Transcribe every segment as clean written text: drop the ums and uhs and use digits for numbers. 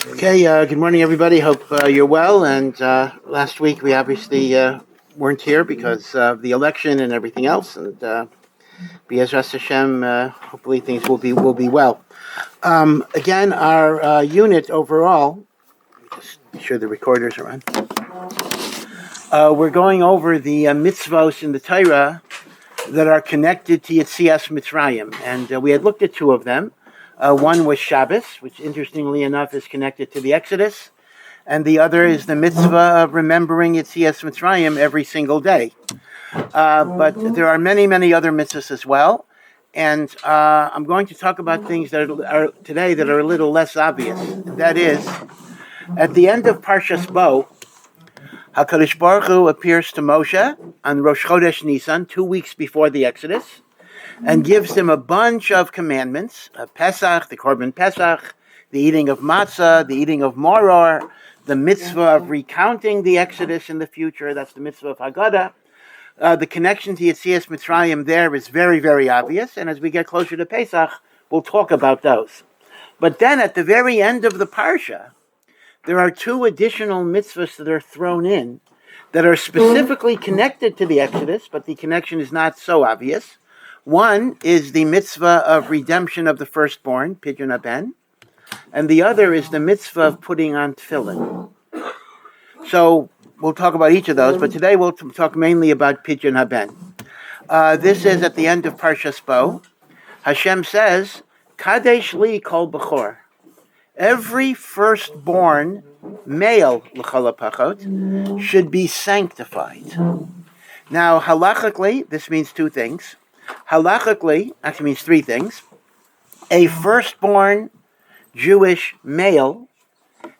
Okay, good morning, everybody. Hope you're well. And last week we obviously weren't here because of the election and everything else. And B'ezras Hashem, hopefully things will be well. Again, our unit overall. Just be sure the recorders are on. We're going over the mitzvos in the TORAH that are connected to Yetziat Mitzrayim, and we had looked at two of them. One was Shabbos, which interestingly enough is connected to the Exodus, and the other is the mitzvah of remembering Yetziat Mitzrayim every single day. But there are many, many other mitzvahs as well, and I'm going to talk about things that are today that are a little less obvious. That is, at the end of Parshas Bo, HaKadosh Baruch Hu appears to Moshe on Rosh Chodesh Nisan, 2 weeks before the Exodus, and gives him a bunch of commandments, PESACH, the Korban Pesach, the eating of matzah, the eating of maror, the mitzvah of recounting the Exodus in the future, that's the mitzvah of Haggadah. The connection to Yetziat Mitzrayim there is very, very obvious, and as we get closer to Pesach, we'll talk about those. But then at the very end of the Parsha, there are two additional mitzvahs that are thrown in that are specifically connected to the Exodus, but the connection is not so obvious. One is the mitzvah of redemption of the firstborn, Pidyon Haben, and the other is the mitzvah of putting on tefillin. So we'll talk about each of those, but today we'll talk mainly about Pidyon Haben. This is at the end of Parshas Bo. Hashem says, Kadesh li kol b'chor. Every firstborn male l'chol hapachot should be sanctified. Now, halachically, this means two things. Halachically, actually means three things. A firstborn Jewish male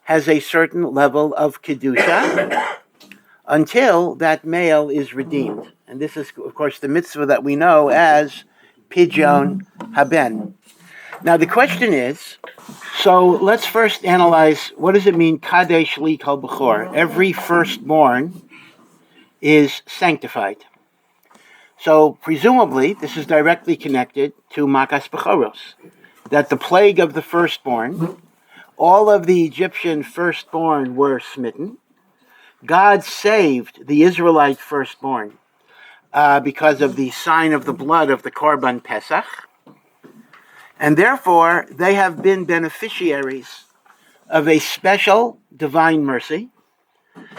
has a certain level of kedusha until that male is redeemed. And this is, of course, the mitzvah that we know as Pidyon Haben. Now, the question is, so let's first analyze, what does it mean, Kadesh li kol b'chor? Every firstborn is sanctified. So presumably, this is directly connected to Makas Bechoros, that the plague of the firstborn, all of the Egyptian firstborn were smitten. God saved the Israelite firstborn because of the sign of the blood of the Korban Pesach, and therefore they have been beneficiaries of a special divine mercy.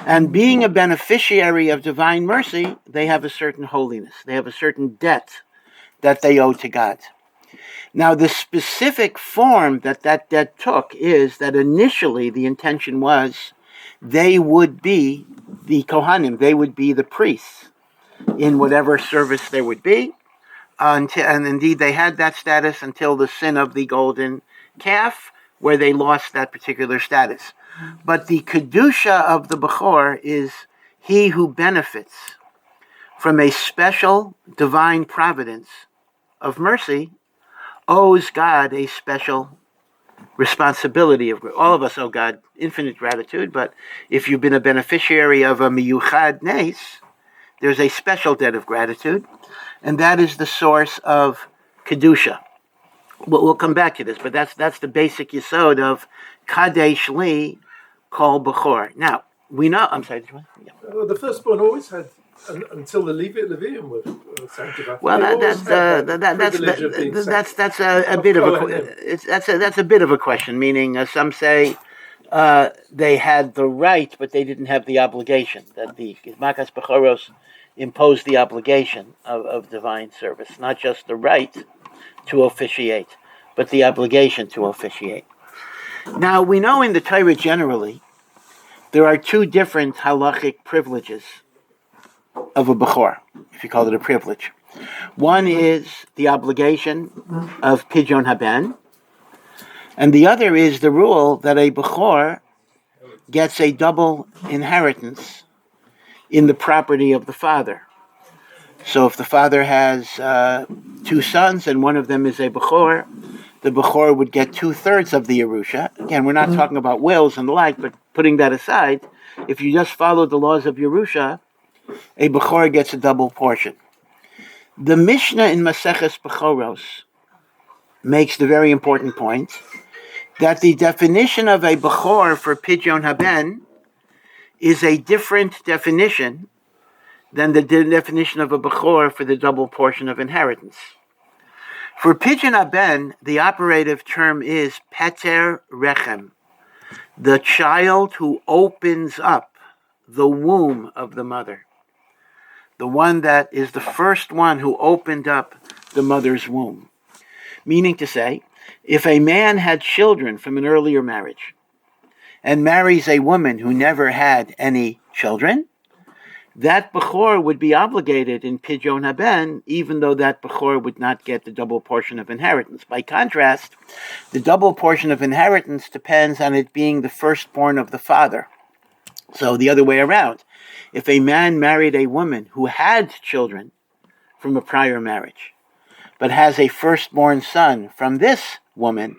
And being a beneficiary of divine mercy, they have a certain holiness. They have a certain debt that they owe to God. Now, the specific form that debt took is that initially the intention was they would be the Kohanim, they would be the priests in whatever service there would be. And indeed, they had that status until the sin of the golden calf, where they lost that particular status. But the kedusha of the Bechor is he who benefits from a special divine providence of mercy owes God a special responsibility. All of us owe God infinite gratitude, but if you've been a beneficiary of a miyuchad nes, there's a special debt of gratitude, and that is the source of kedusha. We'll come back to this, but that's the basic yesod of Kadesh li kol b'chor. Now, we know, I'm sorry, yeah. The firstborn always had, until the Levium were sanctified. Well, that's a bit of a question, meaning some say they had the right, but they didn't have the obligation, that the Makas Bechoros imposed the obligation of divine service, not just the right to officiate, but the obligation to officiate. Now, we know in the Torah generally, there are two different halachic privileges of a Bechor, if you call it a privilege. One is the obligation of Pidyon Haben, and the other is the rule that a Bechor gets a double inheritance in the property of the father. So if the father has two sons and one of them is a Bechor, the Bechor would get 2/3 of the Yerusha. Again, we're not talking about wills and the like, but putting that aside, if you just follow the laws of Yerusha, a Bechor gets a double portion. The Mishnah in Maseches Bechoros makes the very important point that the definition of a Bechor for Pidyon Haben is a different definition than the definition of a Bechor for the double portion of inheritance. For Pidyon Haben, the operative term is Peter Rechem, the child who opens up the womb of the mother, the one that is the first one who opened up the mother's womb. Meaning to say, if a man had children from an earlier marriage and marries a woman who never had any children, that Bechor would be obligated in Pidyon Haben, even though that Bechor would not get the double portion of inheritance. By contrast, the double portion of inheritance depends on it being the firstborn of the father. So the other way around, if a man married a woman who had children from a prior marriage, but has a firstborn son from this woman,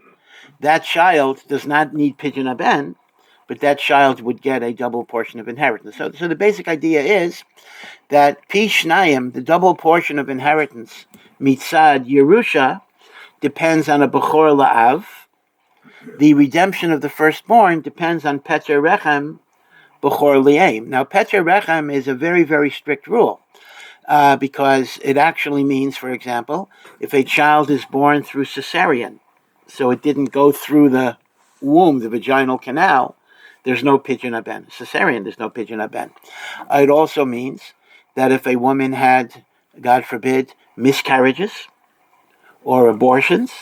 that child does not need Pidyon Haben, but that child would get a double portion of inheritance. So the basic idea is that Pi Shnayim, the double portion of inheritance, Mitzad Yerusha, depends on a Bechor La'av. The redemption of the firstborn depends on Peter Rechem, Bechor Li'aim. Now, Peter Rechem is a very, very strict rule, because it actually means, for example, if a child is born through cesarean, so it didn't go through the womb, the vaginal canal, there's no Pidyon Haben. Cesarean, there's no Pidyon Haben. It also means that if a woman had, God forbid, miscarriages or abortions,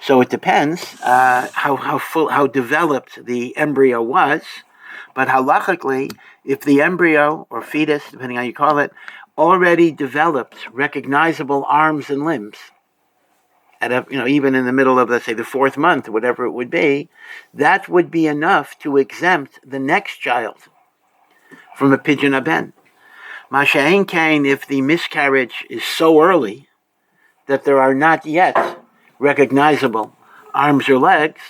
so it depends how developed the embryo was, but halachically, if the embryo or fetus, depending on how you call it, already developed recognizable arms and limbs, even in the middle of, let's say, the 4th month, whatever it would be, that would be enough to exempt the next child from a Pidyon Haben. Masha'en kain, if the miscarriage is so early that there are not yet recognizable arms or legs,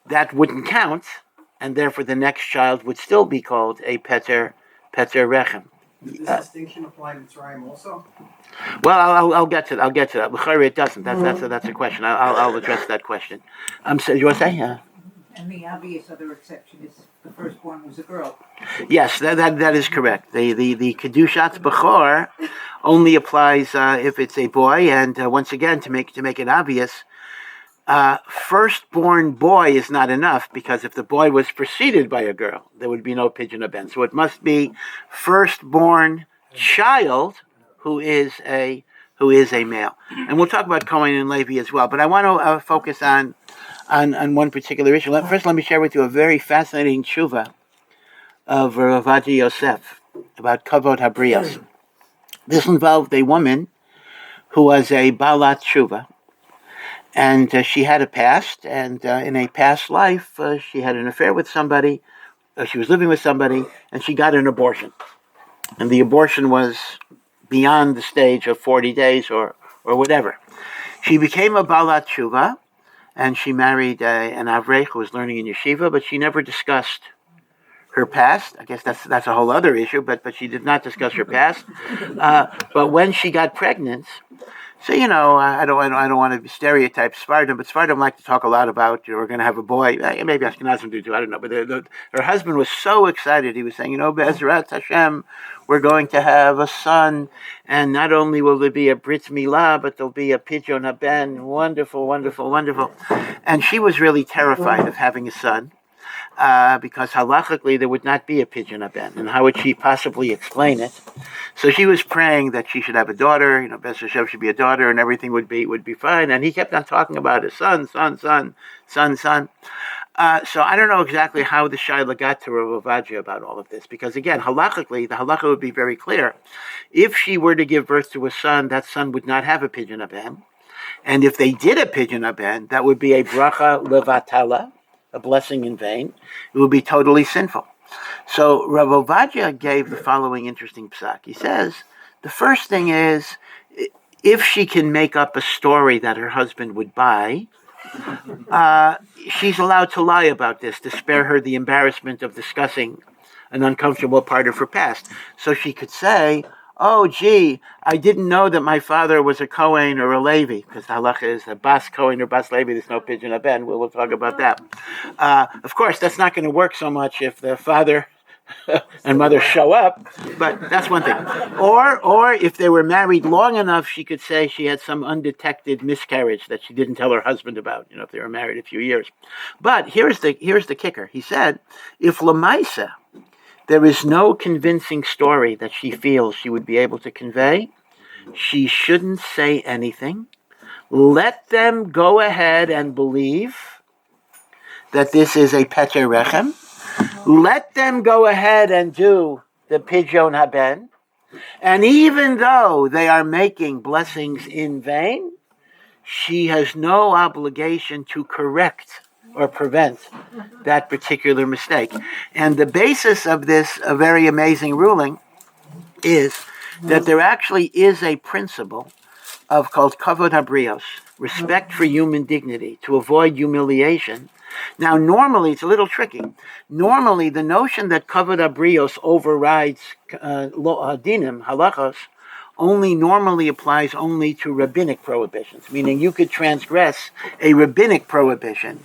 that wouldn't count, and therefore the next child would still be called a Peter Rechem. Does this distinction apply to Mitzrayim also? Well, I'll get to that. B'chari, it doesn't. That's a question. I'll address that question. So you want to say? And the obvious other exception is the firstborn was a girl. Yes, that is correct. The Kedushat Bechor only applies if it's a boy, and once again, to make it obvious, firstborn boy is not enough, because if the boy was preceded by a girl, there would be no Pidyon Haben. So it must be firstborn child who is a male. And we'll talk about Cohen and Levi as well. But I want to focus on one particular issue. First, let me share with you a very fascinating tshuva of Rav Yosef about Kavod Habrios. This involved a woman who was a Balat Tshuva. And she had a past, and in a past life, she had an affair with somebody, she was living with somebody, and she got an abortion. And the abortion was beyond the stage of 40 days or whatever. She became a Balat Tshuva, and she married an Avrech who was learning in yeshiva, but she never discussed her past. I guess that's a whole other issue, but she did not discuss her past. But when she got pregnant, so, I don't want to stereotype Sephardim, but Sephardim like to talk a lot about, we're going to have a boy. Maybe Ashkenazim do too, I don't know. But her husband was so excited. He was saying, Be'ezrat Hashem, we're going to have a son. And not only will there be a Brit Milah, but there'll be a Pidyon Haben. Wonderful, wonderful, wonderful. And she was really terrified of having a son. Because halachically there would not be a Pidyon Haben, and how would she possibly explain it? So she was praying that she should have a daughter, B'ez Hashem should be a daughter, and everything would be fine. And he kept on talking about his son. So I don't know exactly how the Shaila got to Rav Ovadia about all of this, because again, halachically, the halacha would be very clear. If she were to give birth to a son, that son would not have a Pidyon Haben, and if they did a Pidyon Haben, that would be a bracha levatala, a blessing in vain. It would be totally sinful. So Rav Ovadia gave the following interesting psak. He says, the first thing is, if she can make up a story that her husband would buy, she's allowed to lie about this to spare her the embarrassment of discussing an uncomfortable part of her past. So she could say, oh, gee, I didn't know that my father was a Kohen or a Levi, because the halacha is a Bas Kohen or Bas Levi. There's no Pidyon Haben. We'll talk about that. Of course, that's not going to work so much if the father and mother show up, but that's one thing. Or if they were married long enough, she could say she had some undetected miscarriage that she didn't tell her husband about, if they were married a few years. But here's the kicker. He said, if Lamaisa, there is no convincing story that she feels she would be able to convey, she shouldn't say anything. Let them go ahead and believe that this is a Peteh Rechem. Let them go ahead and do the Pidyon Haben. And even though they are making blessings in vain, she has no obligation to correct or prevent that particular mistake. And the basis of this a very amazing ruling is that there actually is a principle called kavod habrios, respect for human dignity, to avoid humiliation. Now, normally, it's a little tricky. Normally, the notion that kavod habrios overrides dinim, halachos, normally applies only to rabbinic prohibitions, meaning you could transgress a rabbinic prohibition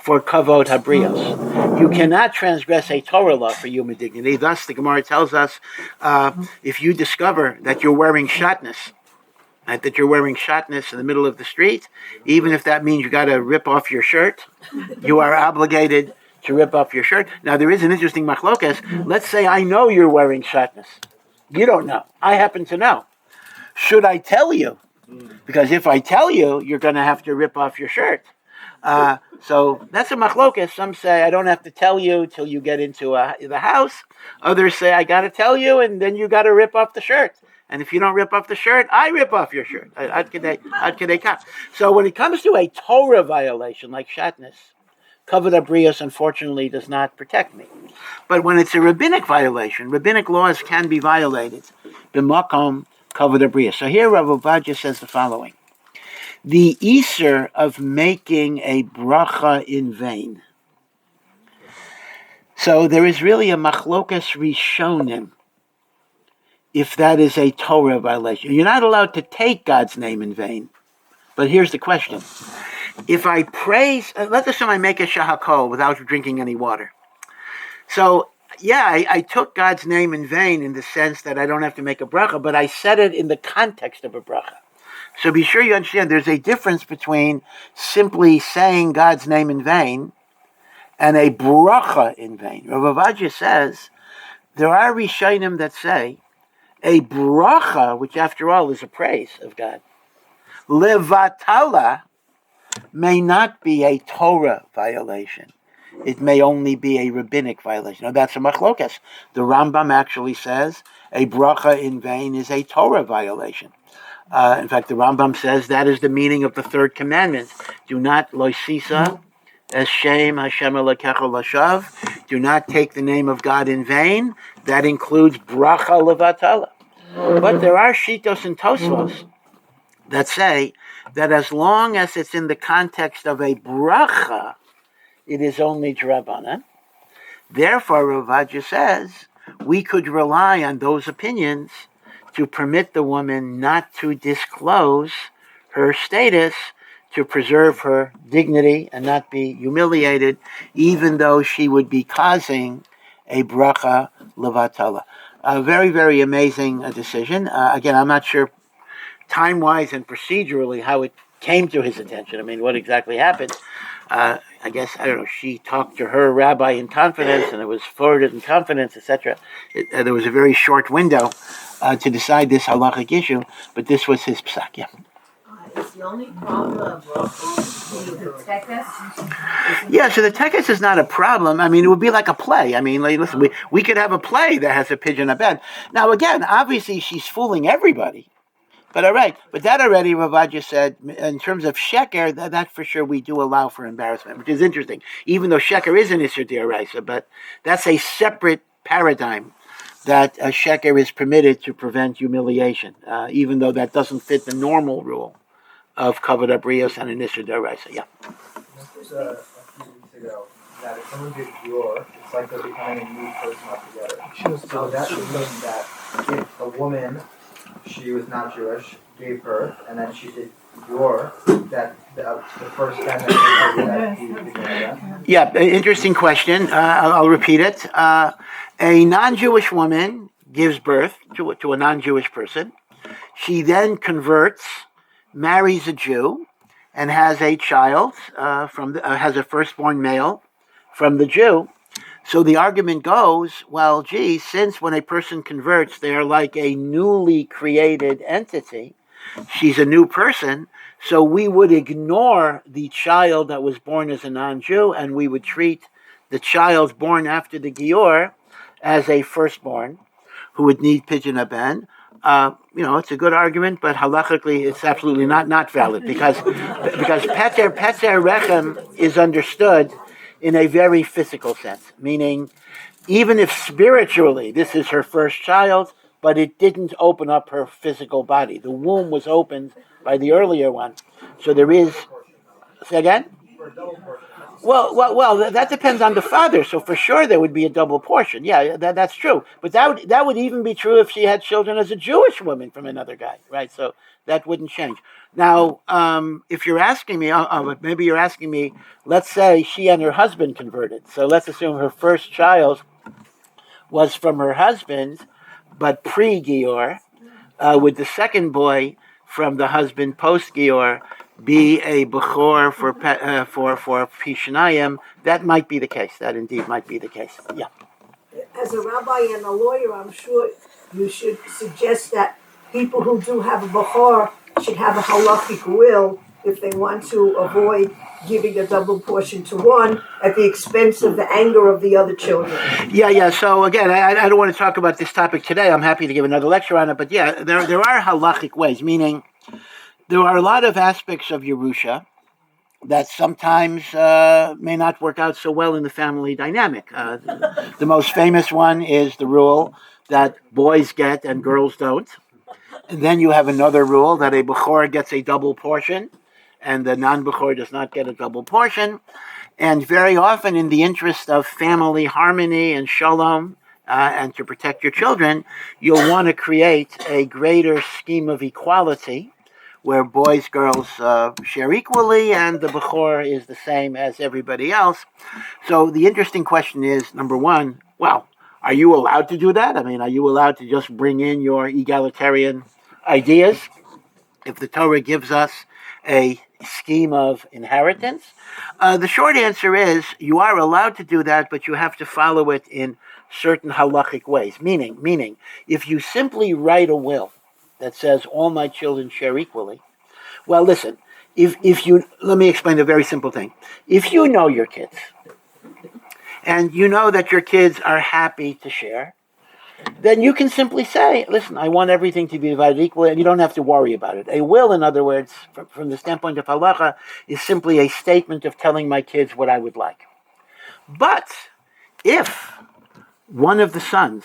for kavod habrios. You cannot transgress a Torah law for human dignity. Thus, the Gemara tells us, if you discover that you're wearing shatnez, that you're wearing shatnez in the middle of the street, even if that means you got to rip off your shirt, you are obligated to rip off your shirt. Now, there is an interesting machlokes. Let's say I know you're wearing shatnez. You don't know. I happen to know. Should I tell you? Because if I tell you, you're going to have to rip off your shirt. So that's a machlokes. Some say I don't have to tell you till you get into the house. Others say I got to tell you, and then you got to rip off the shirt. And if you don't rip off the shirt, I rip off your shirt. So when it comes to a Torah violation like shatnez, kavod habrios unfortunately does not protect me. But when it's a rabbinic violation, rabbinic laws can be violated. B'makom kavod habrios. So here Rav Ovadia says the following. The iser of making a bracha in vain. So there is really a machlokas rishonim if that is a Torah violation. You're not allowed to take God's name in vain. But here's the question. If I praise, let's assume I make a shahakol without drinking any water. So, yeah, I took God's name in vain in the sense that I don't have to make a bracha, but I said it in the context of a bracha. So be sure you understand there's a difference between simply saying God's name in vain and a bracha in vain. Rav Ovadia says there are rishonim that say a bracha, which after all is a praise of God, levatala, may not be a Torah violation. It may only be a rabbinic violation. Now that's a machlokas. The Rambam actually says a bracha in vain is a Torah violation. In fact, the Rambam says that is the meaning of the third commandment. Do not loisisa es shem Hashem Elokecha lashav. Do not take the name of God in vain. That includes bracha levatala. But there are shitos and tosfos that say that as long as it's in the context of a bracha, it is only drabanan. Therefore, Rav Ovadia says we could rely on those opinions to permit the woman not to disclose her status, to preserve her dignity and not be humiliated, even though she would be causing a bracha levatala. A very, very amazing decision. Again, I'm not sure time-wise and procedurally how it came to his attention. I mean, what exactly happened? I guess, I don't know, she talked to her rabbi in confidence and it was forwarded in confidence, etc. There was a very short window to decide this halachic issue, but this was his psak, yeah. Is the only problem of the tekes? Yeah, so the tekes is not a problem. I mean, it would be like a play. I mean, like, listen, we could have a play that has a Pidyon Haben. Now, again, obviously she's fooling everybody. But all right, but that already, Rav Ovadia said, in terms of sheker, that for sure we do allow for embarrassment, which is interesting. Even though sheker is an Isser D'Oraisa, but that's a separate paradigm that a sheker is permitted to prevent humiliation, even though that doesn't fit the normal rule of kavod habrios and an Isser D'Oraisa. Yeah. This was a few weeks ago that if someone gets your, it's like they're becoming a new person altogether. So that should mean that if a woman, she was not Jewish, gave birth, and then she did your, that the first time that he did that. Yeah, interesting question. I'll repeat it. A non-Jewish woman gives birth to a non-Jewish person. She then converts, marries a Jew, and has a child has a firstborn male from the Jew. So the argument goes, well, gee, since when a person converts, they're like a newly created entity. She's a new person, so we would ignore the child that was born as a non-Jew, and we would treat the child born after the Gior as a firstborn who would need Pidyon Haben. It's a good argument, but halachically it's absolutely not valid because Peter Rechem is understood in a very physical sense, meaning even if spiritually this is her first child, but it didn't open up her physical body. The womb was opened by the earlier one. So there is... Say again? Well, that depends on the father. So for sure there would be a double portion. Yeah, that's true. But that would even be true if she had children as a Jewish woman from another guy, right? So that wouldn't change. Now, if you're asking me, maybe you're asking me, let's say she and her husband converted. So let's assume her first child was from her husband, but pre-Gior, would the second boy from the husband post-Gior be a Bechor for Pishanayim? That might be the case. That indeed might be the case. Yeah. As a rabbi and a lawyer, I'm sure you should suggest that people who do have a Bechor should have a halachic will if they want to avoid giving a double portion to one at the expense of the anger of the other children. Yeah. So again, I don't want to talk about this topic today. I'm happy to give another lecture on it. But yeah, there are halachic ways, meaning there are a lot of aspects of Yerusha that sometimes may not work out so well in the family dynamic. The most famous one is the rule that boys get and girls don't. And then you have another rule that a Bechor gets a double portion and the non-Bechor does not get a double portion. And very often in the interest of family harmony and shalom, and to protect your children, you'll want to create a greater scheme of equality where boys, girls share equally and the Bechor is the same as everybody else. So the interesting question is, number one, well, are you allowed to do that? I mean, are you allowed to just bring in your egalitarian ideas? If the Torah gives us a scheme of inheritance, the short answer is you are allowed to do that, but you have to follow it in certain halachic ways. Meaning, if you simply write a will that says all my children share equally, well, listen, let me explain a very simple thing. If you know your kids, and you know that your kids are happy to share, then you can simply say, listen, I want everything to be divided equally, and you don't have to worry about it. A will, in other words, from the standpoint of halacha, is simply a statement of telling my kids what I would like. But if one of the sons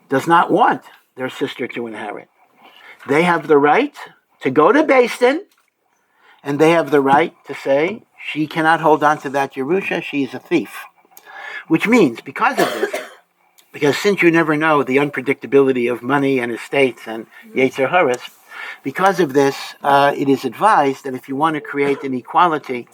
does not want their sister to inherit, they have the right to go to Beis Din, and they have the right to say, she cannot hold on to that Yerusha, she is a thief. Which means, because of this, because since you never know the unpredictability of money and estates and Yetzer Haras, because of this, it is advised that if you want to create an equality,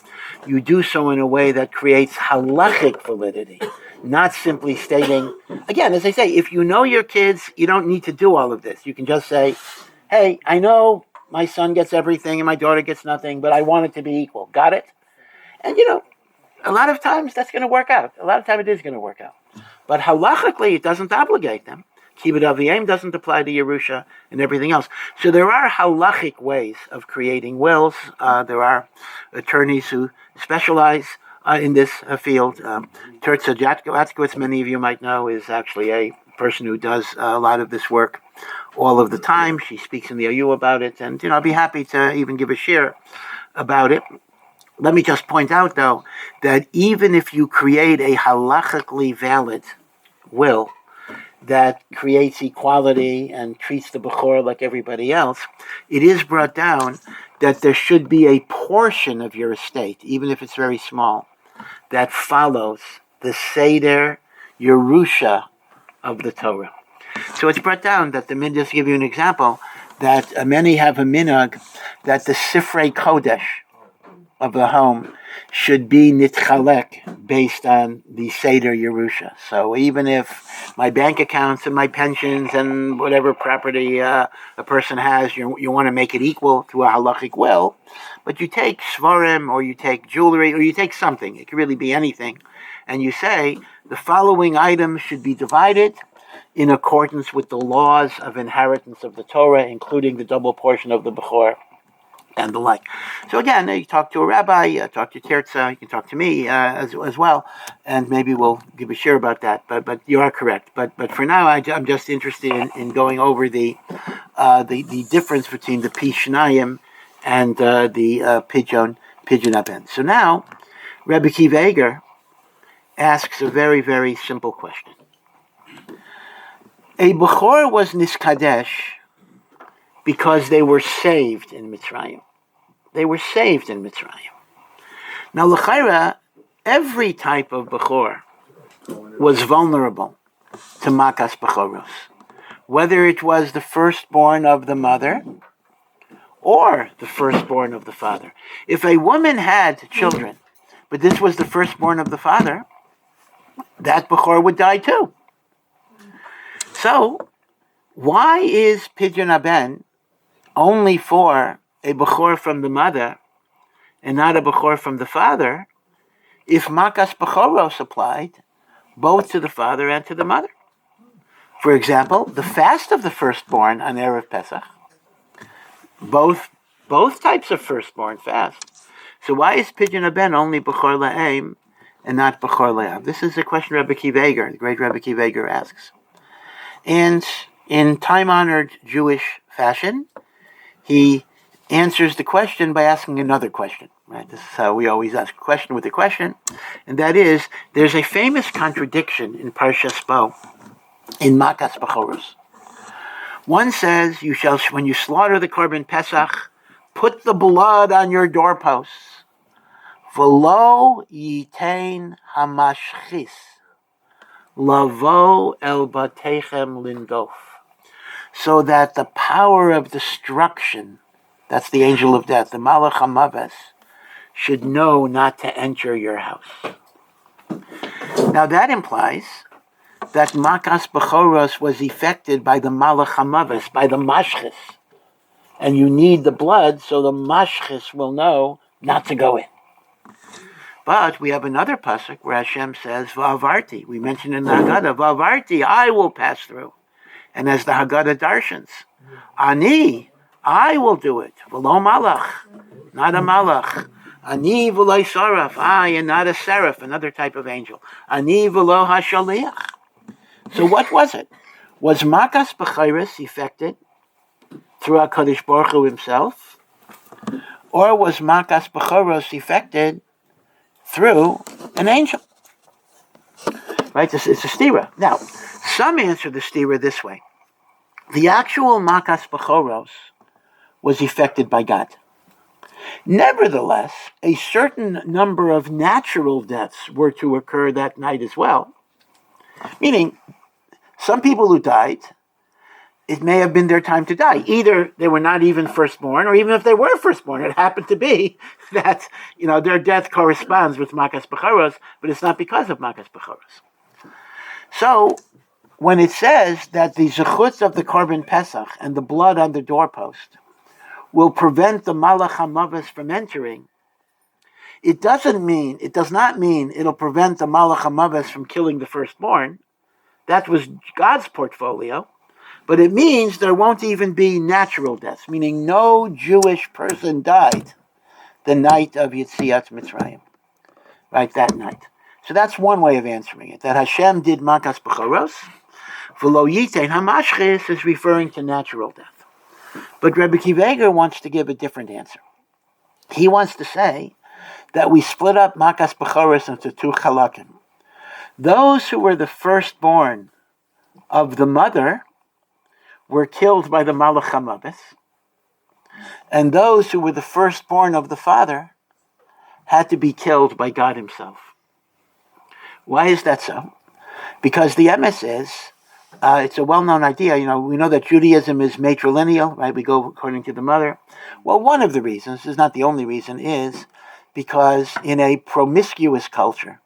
you do so in a way that creates halachic validity, not simply stating, again, as I say, if you know your kids, you don't need to do all of this. You can just say, hey, I know my son gets everything and my daughter gets nothing, but I want it to be equal. Got it? And a lot of times that's going to work out. A lot of times it is going to work out. But halachically, it doesn't obligate them. Kibbud Aviyim doesn't apply to Yerusha and everything else. So there are halachic ways of creating wills. There are attorneys who specialize in this field. Terza Jatkowitz, many of you might know, is actually a person who does a lot of this work all of the time. She speaks in the OU about it, and I'll be happy to even give a share about it. Let me just point out, though, that even if you create a halachically valid will that creates equality and treats the Bechor like everybody else, it is brought down that there should be a portion of your estate, even if it's very small, that follows the Seder Yerusha of the Torah. So it's brought down that just to give you an example, that many have a minhag that the Sifrei Kodesh of the home should be nitchalek based on the Seder Yerusha. So even if my bank accounts and my pensions and whatever property a person has, you want to make it equal to a halachic will, but you take svarim or you take jewelry or you take something, it could really be anything, and you say the following items should be divided in accordance with the laws of inheritance of the Torah, including the double portion of the Bechor and the like. So again, you talk to a rabbi, talk to Tirza, you can talk to me as well, and maybe we'll give a share about that. But you are correct. But for now, I'm just interested in going over the difference between the Pishnayim and the Pidyon Haben. So now, Rabbi Kiva Eger asks a very, very simple question. A Bechor was Niskadesh because they were saved in Mitzrayim. They were saved in Mitzrayim. Now, l'chaira, every type of Bechor was vulnerable to Makas Bechoros, whether it was the firstborn of the mother or the firstborn of the father. If a woman had children, but this was the firstborn of the father, that Bechor would die too. So, why is Pidyon Haben only for a Bechor from the mother and not a Bechor from the father if Makas Bechoros applied both to the father and to the mother? For example, the fast of the firstborn on Erev Pesach, both types of firstborn fast. So why is Pidyon Haben only Bechor La'em and not Bechor La'av? This is a question Rabbi Kiva Eger, the great Rabbi Kiva Eger, asks. And in time-honored Jewish fashion, he answers the question by asking another question. Right? This is how we always ask a question with a question, and that is, there's a famous contradiction in Parshas Bo, in Makas Bechoros. One says, "You shall, when you slaughter the korban Pesach, put the blood on your doorposts. V'lo yitain hamashchis lavo el batechem lindof." So that the power of destruction, that's the angel of death, the Malach HaMaves, should know not to enter your house. Now that implies that Makas Bechoros was effected by the Malach HaMaves, by the Mashchis. And you need the blood so the Mashchis will know not to go in. But we have another pasuk where Hashem says, Va'avarti. We mentioned in the Haggadah, Va'avarti, I will pass through. And as the Haggadah darshans, Ani, I will do it. V'lo malach, not a malach. Ani v'lo saraf, I and not a seraph, another type of angel. Ani v'lo hashaliach. So what was it? Was Makas Bechoros effected through HaKadosh Baruch Hu himself? Or was Makas Bechoros effected through an angel? Right, it's a stira. Now, some answer the stira this way. The actual Makas Bechoros was effected by God. Nevertheless, a certain number of natural deaths were to occur that night as well. Meaning, some people who died, it may have been their time to die. Either they were not even firstborn, or even if they were firstborn, it happened to be that their death corresponds with Makas Bechoros, but it's not because of Makas Bechoros. So, when it says that the zechutz of the korban Pesach and the blood on the doorpost will prevent the Malach HaMaves from entering, it does not mean it'll prevent the Malach HaMaves from killing the firstborn. That was God's portfolio. But it means there won't even be natural deaths, meaning no Jewish person died the night of Yetziat Mitzrayim. Right, that night. So that's one way of answering it, that Hashem did Makas Bechoros, V'lo yitain hamashchis is referring to natural death. But Rabbi Kiva Eger wants to give a different answer. He wants to say that we split up Makas Bechoros into two halakim. Those who were the firstborn of the mother were killed by the Malach HaMaves, and those who were the firstborn of the father had to be killed by God himself. Why is that so? Because the emes is It's a well-known idea. We know that Judaism is matrilineal, right? We go according to the mother. Well, one of the reasons, this is not the only reason, is because in a promiscuous culture,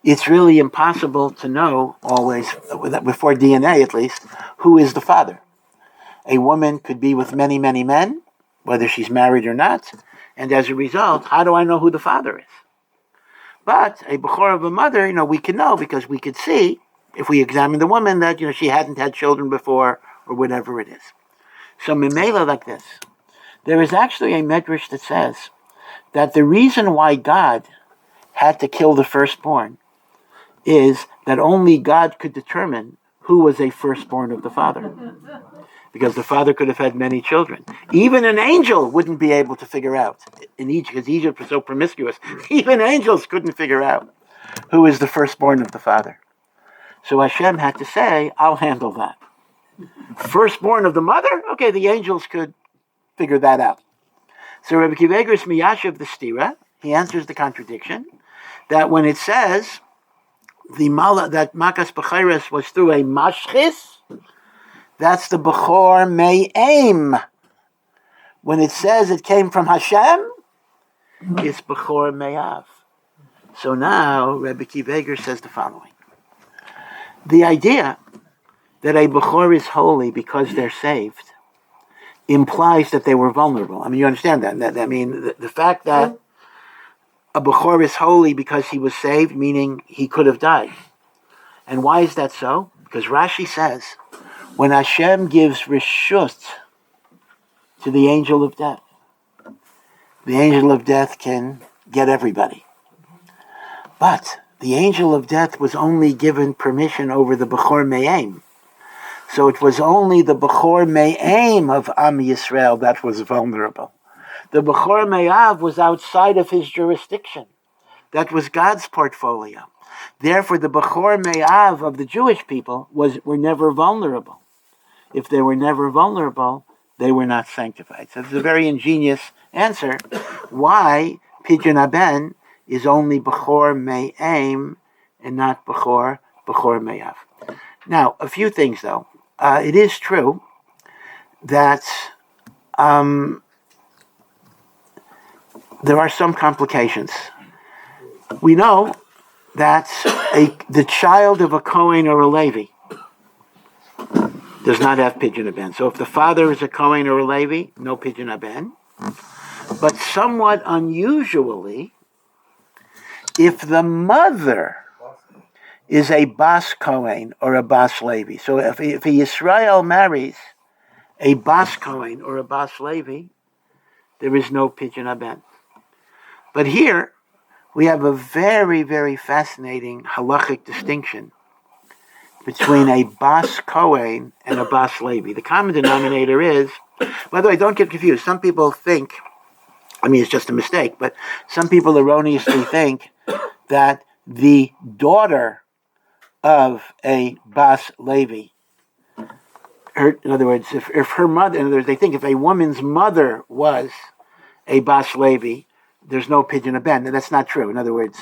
it's really impossible to know always, before DNA at least, who is the father. A woman could be with many, many men, whether she's married or not, and as a result, how do I know who the father is? But a bechor of a mother, we can know because we could see, if we examine the woman, that she hadn't had children before or whatever it is. So Mimela like this. There is actually a medrash that says that the reason why God had to kill the firstborn is that only God could determine who was a firstborn of the father. Because the father could have had many children. Even an angel wouldn't be able to figure out, in Egypt, because Egypt was so promiscuous, even angels couldn't figure out who is the firstborn of the father. So Hashem had to say, I'll handle that. Firstborn of the mother? Okay, the angels could figure that out. So Rabbi Kiveger's Miyashiv the Stira, he answers the contradiction, that when it says that Makas Bechiris was through a mashchis, that's the Bechor Me'aim. When it says it came from Hashem, it's Bechor Me'av. So now Rabbi Kiveger says the following. The idea that a Bechor is holy because they're saved implies that they were vulnerable. I mean, you understand that. The fact that a Bechor is holy because he was saved, meaning he could have died. And why is that so? Because Rashi says, when Hashem gives reshut to the angel of death, the angel of death can get everybody. But the angel of death was only given permission over the Bechor Me'aim. So it was only the Bechor Me'aim of Am Yisrael that was vulnerable. The Bechor Me'av was outside of his jurisdiction. That was God's portfolio. Therefore, the Bechor Me'av of the Jewish people were never vulnerable. If they were never vulnerable, they were not sanctified. So it's a very ingenious answer why Pidyon Haben is only Bechor Me'aim and not Bechor Me'av. Now, a few things though. It is true that there are some complications. We know that the child of a Kohen or a Levi does not have Pidyon Haben. So if the father is a Kohen or a Levi, no Pidyon Haben. But somewhat unusually, if the mother is a Bas Kohen or a Bas Levi, so if a Yisrael marries a Bas Kohen or a Bas Levi, there is no Pidyon Haben. But here, we have a very, very fascinating halachic distinction between a Bas Kohen and a Bas Levi. The common denominator is, by the way, don't get confused. Some people think, it's just a mistake, but some people erroneously think that the daughter of a Bas Levi, in other words, if her mother, in other words, they think if a woman's mother was a Bas Levi, there's no Pidyon Haben. That's not true. In other words,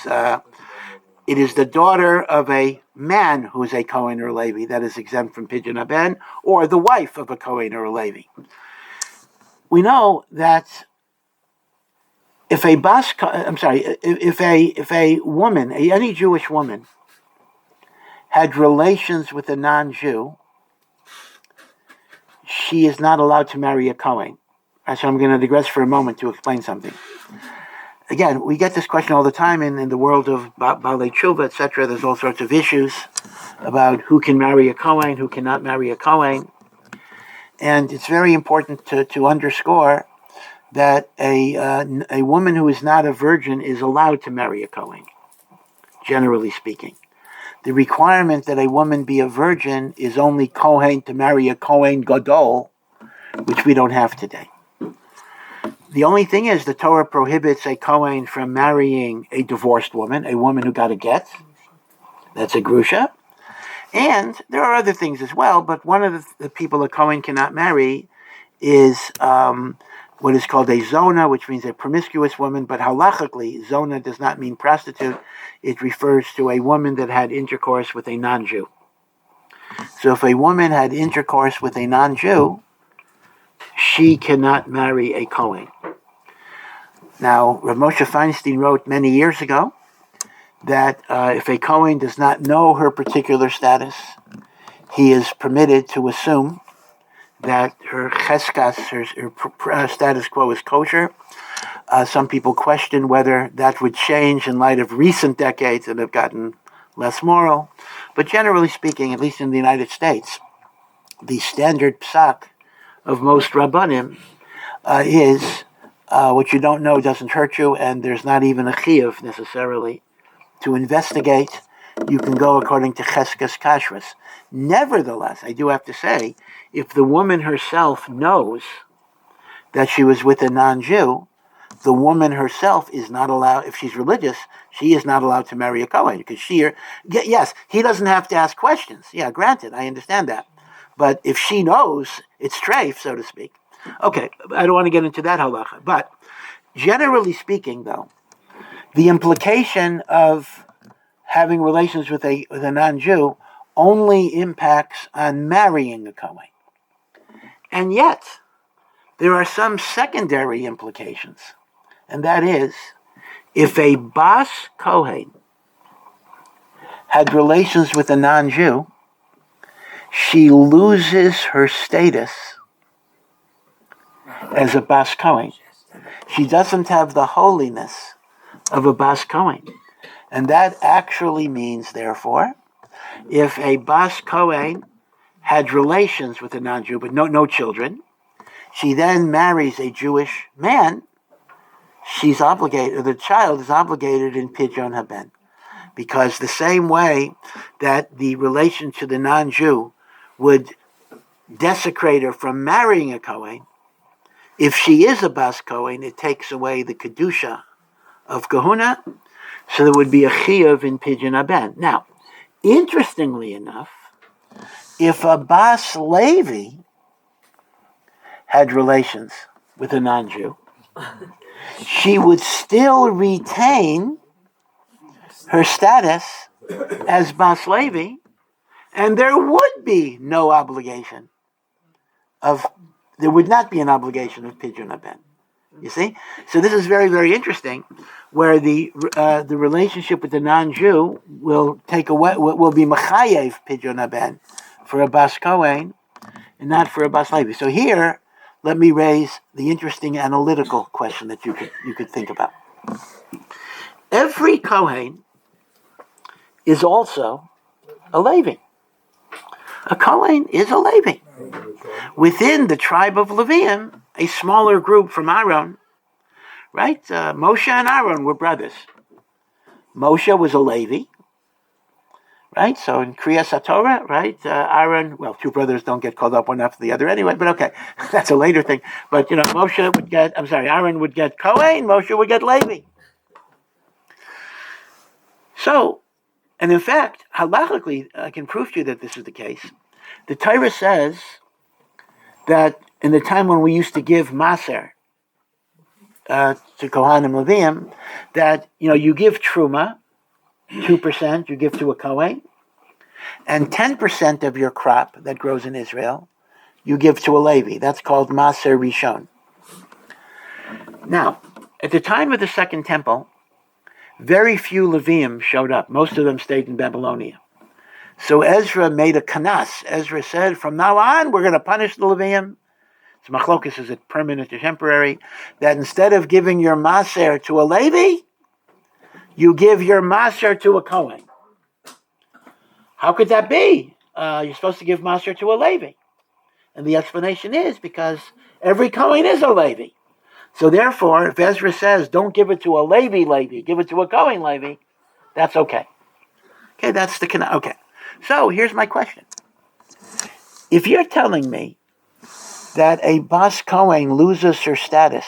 it is the daughter of a man who is a Kohen or a Levi that is exempt from Pidyon Haben, or the wife of a Kohen or a Levi. We know that if a woman, any Jewish woman, had relations with a non-Jew, she is not allowed to marry a Kohen. So I'm going to digress for a moment to explain something. Again, we get this question all the time in the world of Balei Tshuva, etc. There's all sorts of issues about who can marry a Kohen, who cannot marry a Kohen. And it's very important to underscore that a woman who is not a virgin is allowed to marry a Kohen, generally speaking. The requirement that a woman be a virgin is only Kohen to marry a Kohen Gadol, which we don't have today. The only thing is the Torah prohibits a Kohen from marrying a divorced woman, a woman who got a get. That's a grusha. And there are other things as well, but one of the people a Kohen cannot marry is what is called a zona, which means a promiscuous woman, but halachically, zona does not mean prostitute. It refers to a woman that had intercourse with a non-Jew. So if a woman had intercourse with a non-Jew, she cannot marry a Kohen. Now, Rav Moshe Feinstein wrote many years ago that if a Kohen does not know her particular status, he is permitted to assume that her cheskas, her status quo is kosher. Some people question whether that would change in light of recent decades that have gotten less moral. But generally speaking, at least in the United States, the standard psak of most rabbanim is what you don't know doesn't hurt you, and there's not even a chiyuv necessarily to investigate. You can go according to cheskas kashrus. Nevertheless, I do have to say, if the woman herself knows that she was with a non-Jew, the woman herself is not allowed, if she's religious, she is not allowed to marry a Kohen. Because yes, he doesn't have to ask questions. Yeah, granted, I understand that. But if she knows, it's treif, so to speak. Okay, I don't want to get into that halacha. But generally speaking, though, the implication of having relations with a non-Jew only impacts on marrying a Kohen. And yet, there are some secondary implications. And that is, if a Bas Kohen had relations with a non-Jew, she loses her status as a Bas Kohen. She doesn't have the holiness of a Bas Kohen. And that actually means, therefore, if a Bas Kohen had relations with a non-Jew, but no children, she then marries a Jewish man, she's obligated, or the child is obligated in Pidyon Haben. Because the same way that the relation to the non-Jew would desecrate her from marrying a Kohen, if she is a Bas Kohen, it takes away the Kedusha of Kahuna, so there would be a Chiyuv in Pidyon Haben. Now, interestingly enough, if a Bas Levi had relations with a non-Jew, she would still retain her status as Bas Levi, and there would not be an obligation of Pidyon Haben. You see? So this is very, very interesting, where the relationship with the non-Jew will take away, will be Machayev Pidyon Haben for a Bas Kohen, and not for a Bas Levi. So here, let me raise the interesting analytical question that you could think about. Every Kohen is also a Levi. A Kohen is a Levi. Within the tribe of Leviim, a smaller group from Aaron, right? Moshe and Aaron were brothers. Moshe was a Levi, right? So in Kriyas HaTorah, right? Aaron, well, two brothers don't get called up one after the other anyway, but okay, that's a later thing. But, Aaron would get Kohen, Moshe would get Levi. So, and in fact, halachically, I can prove to you that this is the case. The Torah says that in the time when we used to give Maser to Kohanim Leviim, that, you give Truma, 2% you give to a Kohen, and 10% of your crop that grows in Israel, you give to a Levi. That's called Maser Rishon. Now, at the time of the Second Temple, very few Leviim showed up. Most of them stayed in Babylonia. So Ezra made a kanas. Ezra said, from now on, we're going to punish the Leviim. So machlokas, is it permanent or temporary? That instead of giving your Maser to a Levi, you give your Maser to a Kohen. How could that be? You're supposed to give Maser to a Levi. And the explanation is because every Kohen is a Levi. So therefore, if Ezra says, don't give it to a Levi, give it to a Kohen Levi, that's okay. Okay, that's the Kana. Okay. So here's my question. If you're telling me that a Bas Kohen loses her status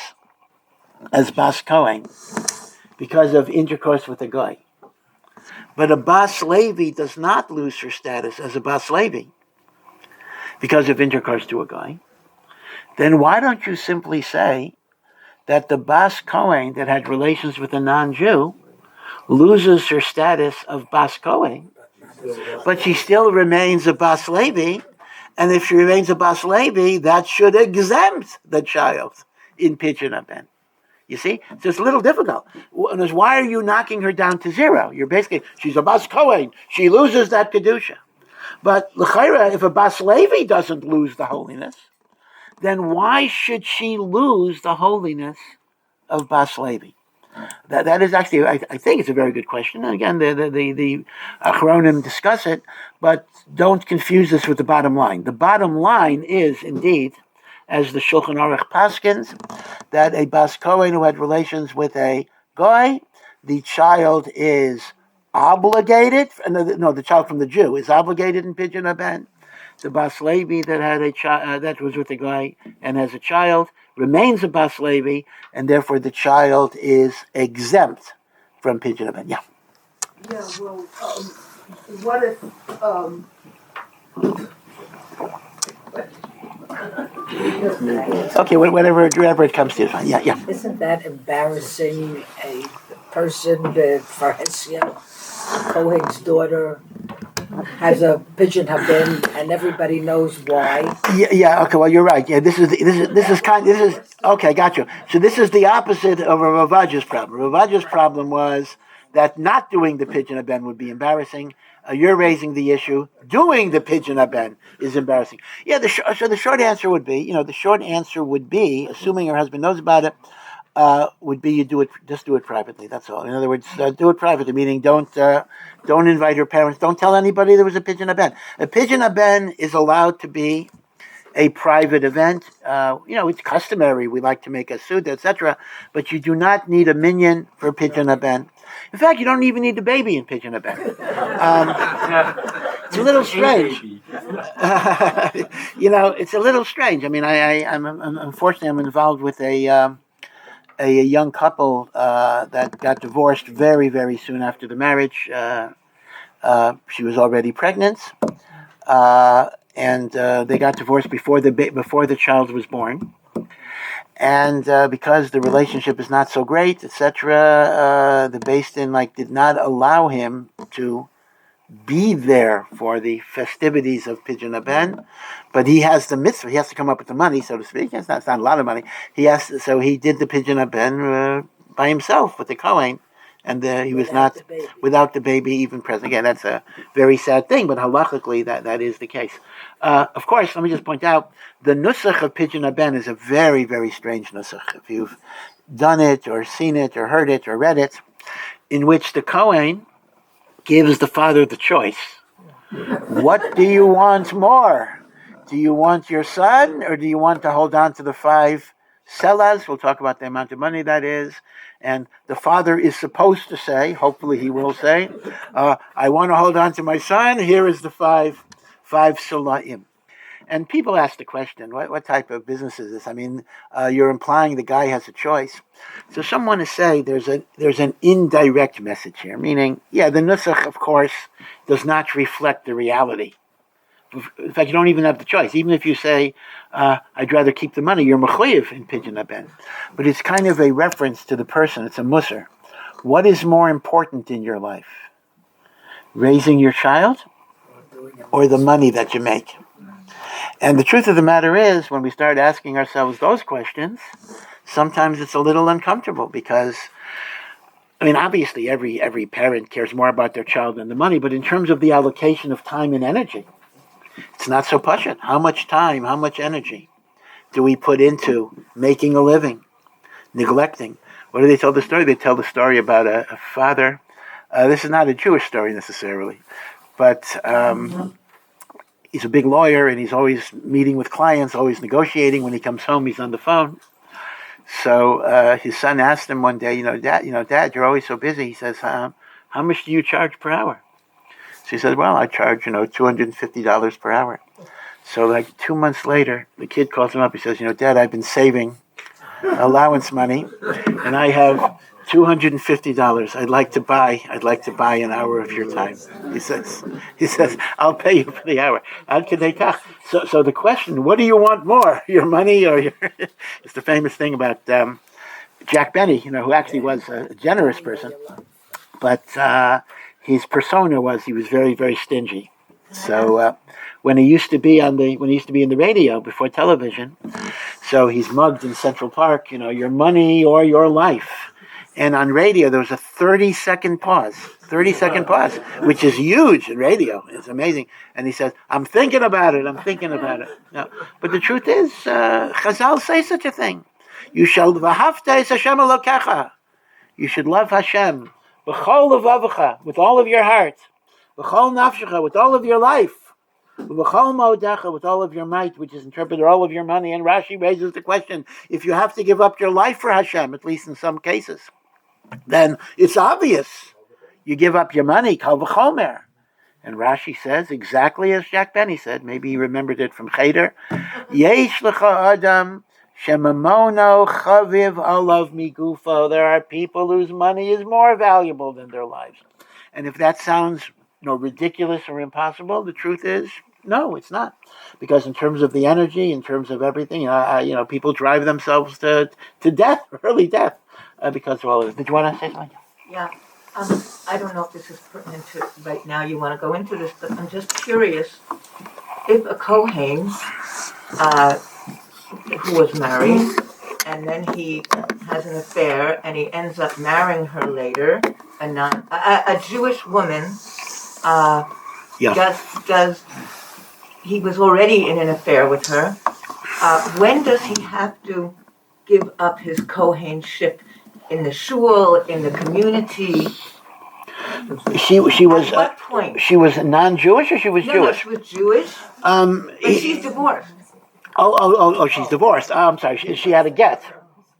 as Bas Kohen because of intercourse with a guy, but a Bas Levi does not lose her status as a Bas Levi because of intercourse to a guy, then why don't you simply say that the Bas Kohen that had relations with a non-Jew loses her status of Bas Kohen But she still remains a Bas Levi, and if she remains a Bas Levi, that should exempt the child in Pidyon Haben. You see? So it's a little difficult. Why are you knocking her down to zero? You're basically, she's a Bas Kohen. She loses that Kedusha. But l'chayra, if a Bas Levi doesn't lose the holiness, then why should she lose the holiness of Bas Levi? That is actually, I think it's a very good question. And again, the Achronim discuss it, but don't confuse this with the bottom line. The bottom line is, indeed, as the Shulchan Aruch paskins, that a Bas Kohen who had relations with a Goy, the child is obligated, no, the child from the Jew is obligated in Pidyon Haben. The Bas Levi that had a child that was with a guy and has a child remains a Bas Levi, and therefore the child is exempt from Pidyon Haben. Yeah. Yeah, well, what if, Okay, whatever it comes to, is fine. Yeah. Isn't that embarrassing? A person for Hesia, Cohen's daughter, has a Pidyon Haben, and everybody knows why. Yeah. Okay. Well, you're right. Yeah. This is okay. Got you. So this is the opposite of a Ravaj's problem. Ravaj's problem was that not doing the Pidyon Haben would be embarrassing. You're raising the issue. Doing the Pidyon Haben is embarrassing. Yeah. So the short answer would be, assuming your husband knows about it, would be you do it privately. That's all. In other words, do it privately, meaning don't invite her parents. Don't tell anybody there was a Pidyon Haben. A Pidyon Haben is allowed to be a private event. It's customary. We like to make a suda, etc. But you do not need a minyan for Pidyon Haben. In fact, you don't even need the baby in Pidyon Haben. It's a little strange. It's a little strange. I mean, I'm unfortunately I'm involved with a young couple that got divorced very, very soon after the marriage. She was already pregnant, and they got divorced before the child was born. And because the relationship is not so great, etc., the Beis Din did not allow him to be there for the festivities of Pidyon Haben, but he has the mitzvah. He has to come up with the money, so to speak. It's not a lot of money. So he did the Pidyon Haben by himself with the Kohen, and he was not without the baby even present. Again, that's a very sad thing, but halachically that is the case. Of course, let me just point out the nusach of Pidyon Haben is a very, very strange nusach. If you've done it or seen it or heard it or read it, in which the Kohen gives the father the choice. What do you want more? Do you want your son, or do you want to hold on to the 5 selas? We'll talk about the amount of money that is. And the father is supposed to say, hopefully he will say, I want to hold on to my son. Here is the 5 selaim. And people ask the question, what type of business is this? I mean, you're implying the guy has a choice. So someone is saying there's an indirect message here, meaning, the nusach, of course, does not reflect the reality. In fact, you don't even have the choice. Even if you say, I'd rather keep the money, you're mechuyev in Pidyon Haben. But it's kind of a reference to the person. It's a musar. What is more important in your life? Raising your child or the money that you make? And the truth of the matter is, when we start asking ourselves those questions, sometimes it's a little uncomfortable because, obviously every parent cares more about their child than the money, but in terms of the allocation of time and energy, it's not so pashut. How much time, how much energy do we put into making a living, neglecting? What do they tell the story? They tell the story about a father. This is not a Jewish story necessarily, but he's a big lawyer and he's always meeting with clients, always negotiating. When he comes home, he's on the phone. So his son asked him one day, Dad, you're always so busy. He says, how much do you charge per hour? So he says, well, I charge, $250 per hour. So 2 months later, the kid calls him up. He says, Dad, I've been saving allowance money and I have $250. I'd like to buy an hour of your time. He says, I'll pay you for the hour. So the question, what do you want more? Your money or your, it's the famous thing about Jack Benny, who actually was a generous person, but his persona was he was very, very stingy. So when he used to be in the radio before television, so he's mugged in Central Park, your money or your life. And on radio, there was a 30-second pause, which is huge in radio. It's amazing. And he says, I'm thinking about it. No. But the truth is, Chazal say such a thing. You shall v'hafta es Hashem Elokecha. You should love Hashem b'chol levavecha, with all of your heart, b'chol nafshecha, with all of your life, b'chol ma'odecha, with all of your might, which is interpreted all of your money. And Rashi raises the question, if you have to give up your life for Hashem, at least in some cases, then it's obvious you give up your money, kal v'chomer. And Rashi says, exactly as Jack Benny said, maybe he remembered it from Cheder, Yesh lecha adam shemamono chaviv alav migufo. There are people whose money is more valuable than their lives. And if that sounds ridiculous or impossible, the truth is, no, it's not. Because in terms of the energy, in terms of everything, people drive themselves to death, early death, because of all of it. Did you want to say something? Yeah. I don't know if this is pertinent to right now. You want to go into this, but I'm just curious if a Kohen who was married and then he has an affair and he ends up marrying her later, a Jewish woman, does he was already in an affair with her? When does he have to give up his Kohenship? In the shul, in the community. She was. At what point? She was non-Jewish, or she was Jewish? No, she was Jewish. But she's divorced. Oh, she's divorced. I'm sorry. She had a get.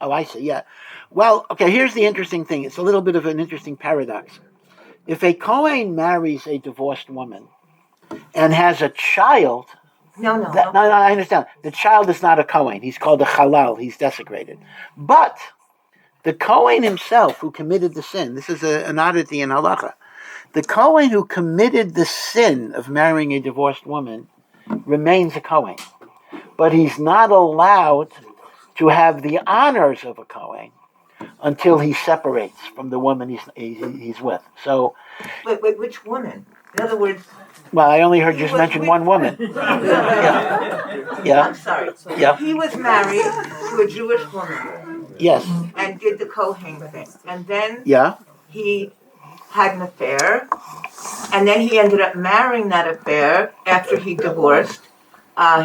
Oh, I see. Yeah. Well, okay. Here's the interesting thing. It's a little bit of an interesting paradox. If a Kohen marries a divorced woman and has a child. No, I understand. The child is not a Kohen. He's called a halal. He's desecrated. But the Kohen himself who committed the sin, this is an oddity in halacha, the Kohen who committed the sin of marrying a divorced woman remains a Kohen. But he's not allowed to have the honors of a Kohen until he separates from the woman he's with. So, Wait, which woman? In other words... Well, I only heard you mention one woman. Yeah. I'm sorry. Yeah. He was married to a Jewish woman. Yes. And did the Kohen thing. And then he had an affair. And then he ended up marrying that affair after he divorced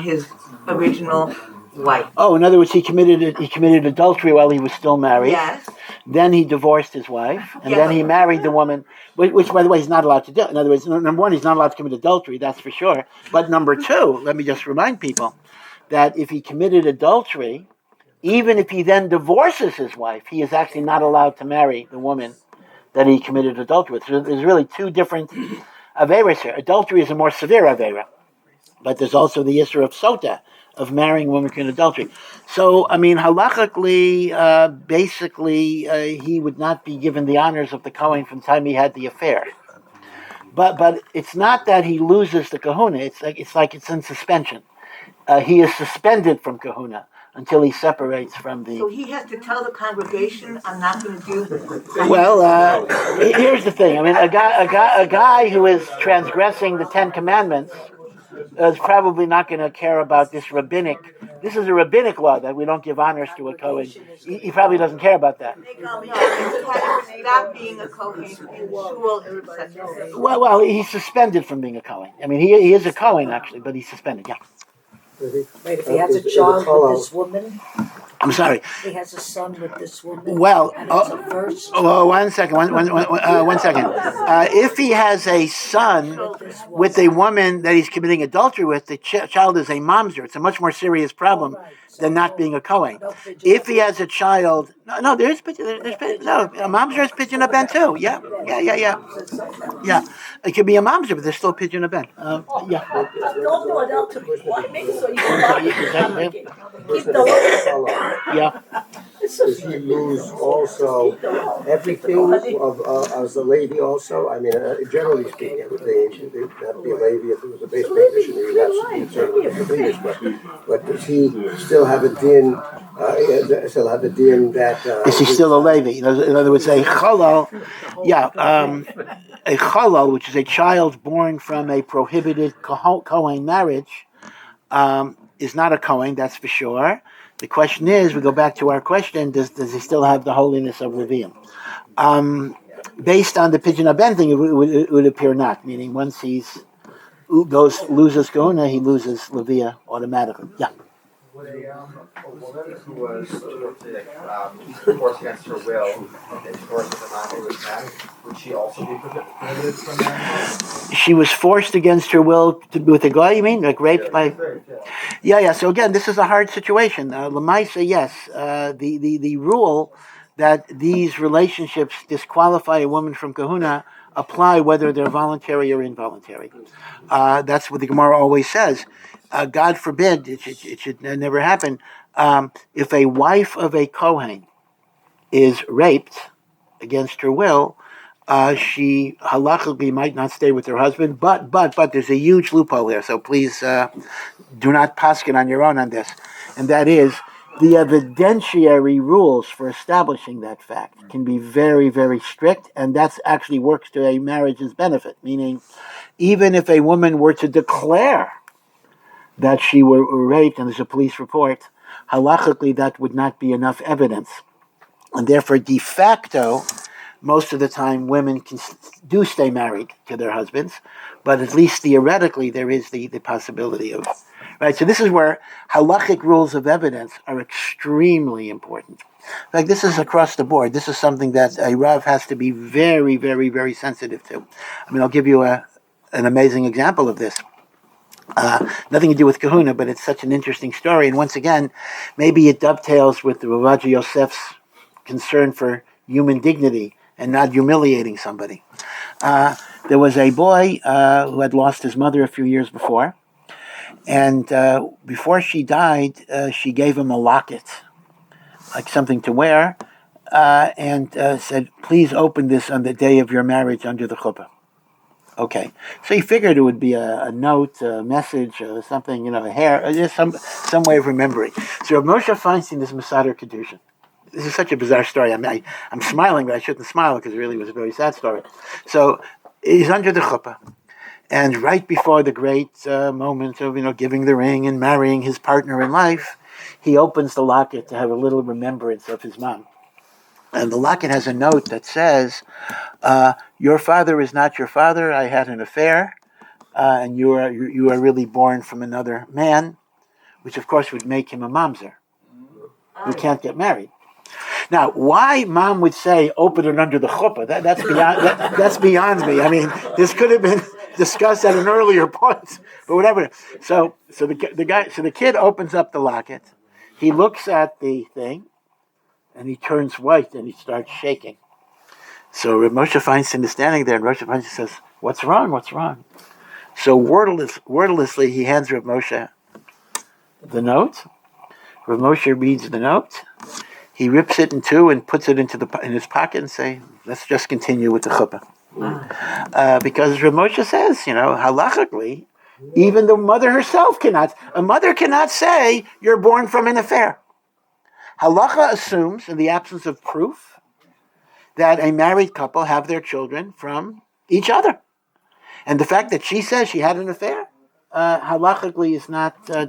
his original wife. Oh, in other words, he committed adultery while he was still married. Yes. Then he divorced his wife, and then he married the woman, which, by the way, he's not allowed to do. In other words, number one, he's not allowed to commit adultery, that's for sure. But number two, let me just remind people that if he committed adultery, even if he then divorces his wife, he is actually not allowed to marry the woman that he committed adultery with. So there's really two different averas here. Adultery is a more severe avera, but there's also the issue of sota, of marrying a woman in adultery. So, I mean, halachically, basically, he would not be given the honors of the Kohen from the time he had the affair. But it's not that he loses the kahuna. It's like it's in suspension. He is suspended from kahuna until he separates from the... So he has to tell the congregation, I'm not going to do this. Well, here's the thing. I mean, a guy who is transgressing the Ten Commandments is probably not going to care about this rabbinic. This is a rabbinic law that we don't give honors to a Kohen. He probably doesn't care about that. Stop being a Kohen in shul, etc. Well, he's suspended from being a Kohen. I mean, he is a Kohen actually, but he's suspended. Yeah. Wait, if he has a child with this woman, I'm sorry. he has a son with this woman. Well, and it's a first. Oh, one second. One second. If he has a son with a woman that he's committing adultery with, the child is a mamzer. It's a much more serious problem than not being a Kohen. If he has a child, no, there's a mamzer is Pidyon Haben too. Yeah. It could be a mamzer, but there's still Pidyon Haben. Yeah. Don't do adultery. Why? Make it so you can keep the Yeah. Does he lose also everything of as a levy also? I mean, generally speaking, it would be a levy if it was a base position. He would have some concern, but does he still have a din? Still have a din that is he still a Levi? In other words, a chalal, a chalal, which is a child born from a prohibited Kohen marriage, is not a Kohen, that's for sure. The question is, we go back to our question: Does he still have the holiness of Levium? Based on the Pidyon Haben thing, it would appear not. Meaning, once loses Kahuna, he loses Levia automatically. Yeah. Would a woman who was forced against her will and divorced with a man who was married, would she also be prohibited from marrying? She was forced against her will to be with a guy, you mean? Like raped by... Yeah. So again, this is a hard situation. Lamaisa, yes. The rule that these relationships disqualify a woman from kahuna apply whether they're voluntary or involuntary. That's what the Gemara always says. God forbid, it should never happen. If a wife of a Kohen is raped against her will, she halachically might not stay with her husband, but there's a huge loophole here, so please do not paskin on your own on this. And that is, the evidentiary rules for establishing that fact can be very, very strict, and that actually works to a marriage's benefit, meaning even if a woman were to declare that she were raped and there's a police report, halachically that would not be enough evidence. And therefore, de facto, most of the time women do stay married to their husbands, but at least theoretically there is the possibility of... Right, so this is where halachic rules of evidence are extremely important. In fact, this is across the board. This is something that a Rav has to be very, very, very sensitive to. I mean, I'll give you an amazing example of this. Nothing to do with kahuna, but it's such an interesting story. And once again, maybe it dovetails with the Rav Yosef's concern for human dignity and not humiliating somebody. There was a boy who had lost his mother a few years before. And before she died, she gave him a locket, like something to wear, and said, "Please open this on the day of your marriage under the chuppah." Okay, so he figured it would be a note, a message, something, a hair, just some way of remembering. So Rav Moshe Feinstein, this Masader Kedushin. This is such a bizarre story. I'm smiling, but I shouldn't smile because it really was a very sad story. So he's under the chuppah, and right before the great moment of giving the ring and marrying his partner in life, he opens the locket to have a little remembrance of his mom. And the locket has a note that says, "Your father is not your father. I had an affair, and you are really born from another man," which of course would make him a mamzer who can't get married. Now, why mom would say open it under the chuppah? That's beyond me. I mean, this could have been discussed at an earlier point, but whatever. So the kid opens up the locket. He looks at the thing. And he turns white and he starts shaking. So Rav Moshe Feinstein is standing there, and Rav Moshe Feinstein says, "What's wrong? What's wrong?" So wordlessly, he hands Rav Moshe the note. Rav Moshe reads the note. He rips it in two and puts it in his pocket and say, "Let's just continue with the chuppah." Because Rav Moshe says, halachically, even the mother herself a mother cannot say, "You're born from an affair." Halacha assumes, in the absence of proof, that a married couple have their children from each other. And the fact that she says she had an affair, halachically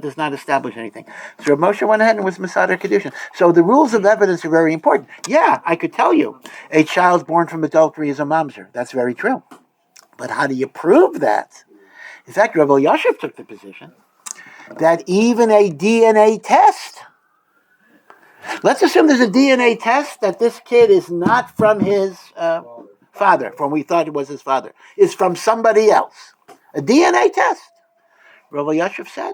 does not establish anything. So Rav Moshe went ahead and was Masader Kedushin. So the rules of evidence are very important. Yeah, I could tell you, a child born from adultery is a mamzer. That's very true. But how do you prove that? In fact, Rabbi Yashiv took the position that even a DNA test... Let's assume there's a DNA test that this kid is not from his father, from we thought it was his father, is from somebody else. A DNA test. Rabbi Yashiv said,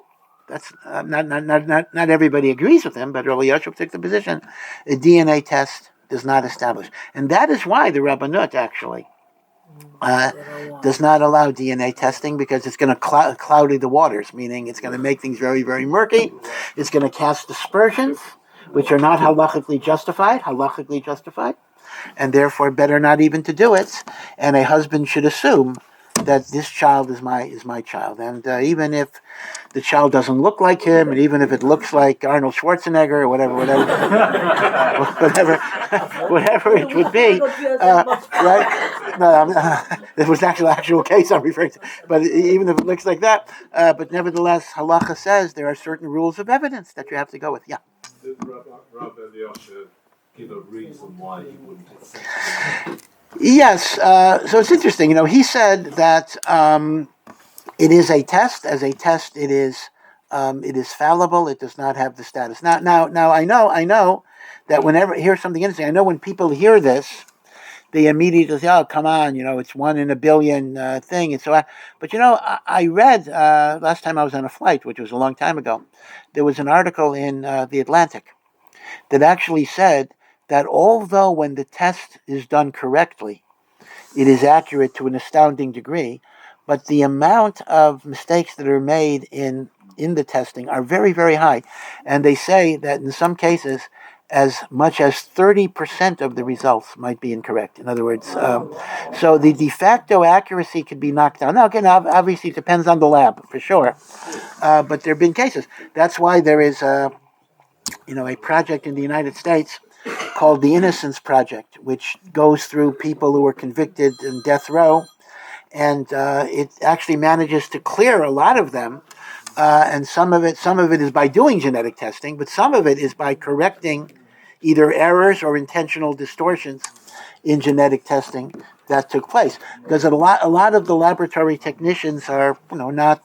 that's not everybody agrees with him, but Rabbi Yashiv took the position, a DNA test does not establish. And that is why the Rabbanut actually does not allow DNA testing, because it's going to cloudy the waters, meaning it's going to make things very, very murky. It's going to cast dispersions. which are not halachically justified, and therefore better not even to do it. And a husband should assume that this child is my child, and even if the child doesn't look like him, and even if it looks like Arnold Schwarzenegger or whatever, whatever it would be, right? No, it was actual case I'm referring to. But even if it looks like that, but nevertheless, halacha says there are certain rules of evidence that you have to go with. Yeah. Did Rabbi Yosha give a reason why he wouldn't accept it? Yes. So it's interesting. He said that it is a test. As a test, it is fallible. It does not have the status. Now, I know that whenever here's something interesting. I know when people hear this, they immediately say, "Oh, come on, it's 1 in a billion thing." And so, but I read last time I was on a flight, which was a long time ago. There was an article in the Atlantic that actually said that although when the test is done correctly, it is accurate to an astounding degree, but the amount of mistakes that are made in the testing are very, very high. And they say that in some cases, as much as 30% of the results might be incorrect. In other words, so the de facto accuracy could be knocked down. Now, again, obviously it depends on the lab, for sure. But there have been cases. That's why there is a project in the United States called the Innocence Project, which goes through people who are convicted in death row, and it actually manages to clear a lot of them. And some of it is by doing genetic testing, but some of it is by correcting either errors or intentional distortions in genetic testing that took place. Because a lot of the laboratory technicians are, not.